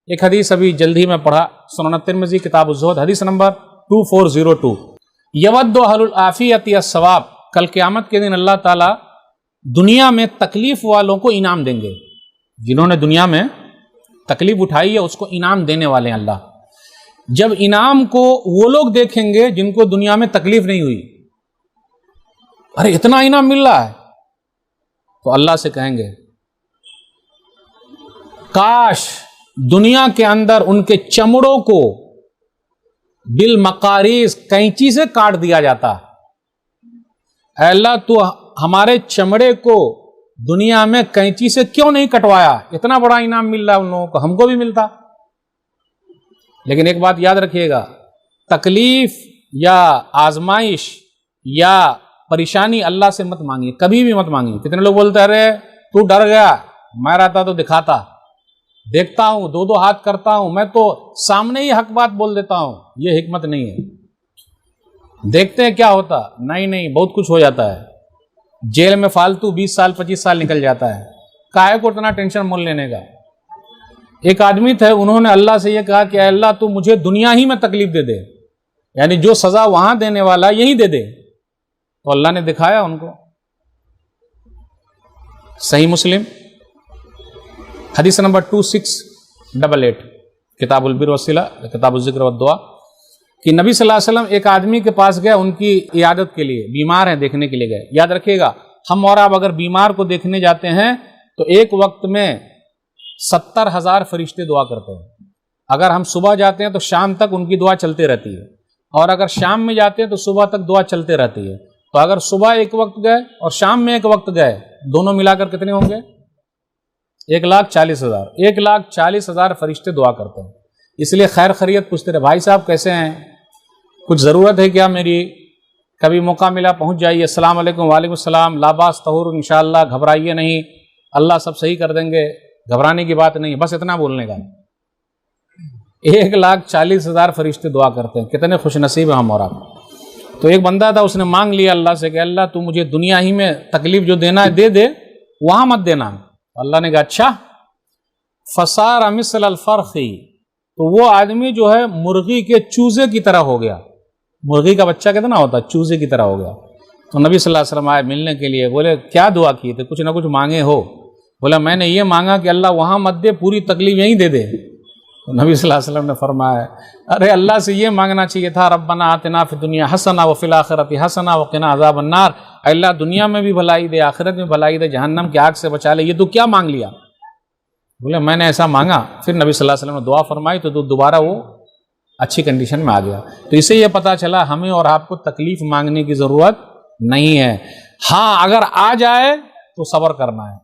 ایک حدیث ابھی جلدی میں پڑھا، سنن ترمذی کتاب الزہد حدیث نمبر 2402، یود اہل العافیۃ الثواب، کل قیامت کے دن اللہ تعالیٰ دنیا میں تکلیف والوں کو انعام دیں گے، جنہوں نے دنیا میں تکلیف اٹھائی ہے اس کو انعام دینے والے ہیں اللہ۔ جب انعام کو وہ لوگ دیکھیں گے جن کو دنیا میں تکلیف نہیں ہوئی، ارے اتنا انعام مل رہا ہے، تو اللہ سے کہیں گے کاش دنیا کے اندر ان کے چمڑوں کو بالمقاریض کینچی سے کاٹ دیا جاتا۔ اے اللہ تو ہمارے چمڑے کو دنیا میں کینچی سے کیوں نہیں کٹوایا، اتنا بڑا انعام مل رہا ہے ان لوگوں کو، ہم کو بھی ملتا۔ لیکن ایک بات یاد رکھیے گا، تکلیف یا آزمائش یا پریشانی اللہ سے مت مانگیے، کبھی بھی مت مانگیے۔ کتنے لوگ بولتے ہیں ارے تو ڈر گیا، میں رہتا تو دکھاتا، دیکھتا ہوں، دو دو ہاتھ کرتا ہوں، میں تو سامنے ہی حق بات بول دیتا ہوں۔ یہ حکمت نہیں ہے، دیکھتے ہیں کیا ہوتا، نہیں بہت کچھ ہو جاتا ہے، جیل میں فالتو 20 سال 25 سال نکل جاتا ہے، کاہے کو اتنا ٹینشن مول لینے کا۔ ایک آدمی تھے، انہوں نے اللہ سے یہ کہا کہ اے اللہ تو مجھے دنیا ہی میں تکلیف دے دے، یعنی جو سزا وہاں دینے والا یہی دے دے، تو اللہ نے دکھایا ان کو۔ صحیح مسلم حدیث نمبر 2688 کتاب البر والصلہ کتاب الذکر والدعا کہ نبی صلی اللہ علیہ وسلم ایک آدمی کے پاس گئے، ان کی عیادت کے لیے، بیمار ہیں دیکھنے کے لیے گئے۔ یاد رکھیے گا، ہم اور آپ اگر بیمار کو دیکھنے جاتے ہیں تو ایک وقت میں 70,000 فرشتے دعا کرتے ہیں۔ اگر ہم صبح جاتے ہیں تو شام تک ان کی دعا چلتے رہتی ہے، اور اگر شام میں جاتے ہیں تو صبح تک دعا چلتے رہتی ہے۔ تو اگر صبح ایک وقت گئے اور شام میں ایک وقت گئے، دونوں ملا کر کتنے ہوں گے؟ 1,40,000 1,40,000 فرشتے دعا کرتے ہیں۔ اس لیے خیر خیریت پوچھتے رہے، بھائی صاحب کیسے ہیں، کچھ ضرورت ہے کیا میری؟ کبھی موقع ملا پہنچ جائیے، السلام علیکم، وعلیکم السلام، لاباس طہور، انشاءاللہ، گھبرائیے نہیں، اللہ سب صحیح کر دیں گے، گھبرانے کی بات نہیں، بس اتنا بولنے کا۔ 1,40,000 فرشتے دعا کرتے ہیں، کتنے خوش نصیب ہیں ہم اور آپ۔ تو ایک بندہ تھا، اس نے مانگ لیا اللہ سے کہ اللہ تو مجھے دنیا ہی میں تکلیف جو دینا ہے دے دے، وہاں مت دینا۔ اللہ نے کہا اچھا، فصار مثل الفرخی، تو وہ آدمی جو ہے مرغی کے چوزے کی طرح ہو گیا۔ مرغی کا بچہ کتنا ہوتا ہے، چوزے کی طرح ہو گیا۔ تو نبی صلی اللہ علیہ وسلم آئے ملنے کے لیے، بولے کیا دعا کی تھے، کچھ نہ کچھ مانگے ہو؟ بولا میں نے یہ مانگا کہ اللہ وہاں مت دے، پوری تکلیف یہیں دے دے۔ تو نبی صلی اللہ علیہ وسلم نے فرمایا ارے اللہ سے یہ مانگنا چاہیے تھا، ربنا آتنا فی الدنیا حسنہ وفی الآخرۃ حسنہ وقنا عذاب النار، اللہ دنیا میں بھی بھلائی دے، آخرت میں بھلائی دے، جہنم کی آگ سے بچا لے، یہ تو کیا مانگ لیا؟ بولے میں نے ایسا مانگا۔ پھر نبی صلی اللہ علیہ وسلم نے دعا فرمائی تو دوبارہ وہ اچھی کنڈیشن میں آ گیا۔ تو اسے یہ پتا چلا ہمیں اور آپ کو تکلیف مانگنے کی ضرورت نہیں ہے، ہاں اگر آ جائے تو صبر کرنا ہے۔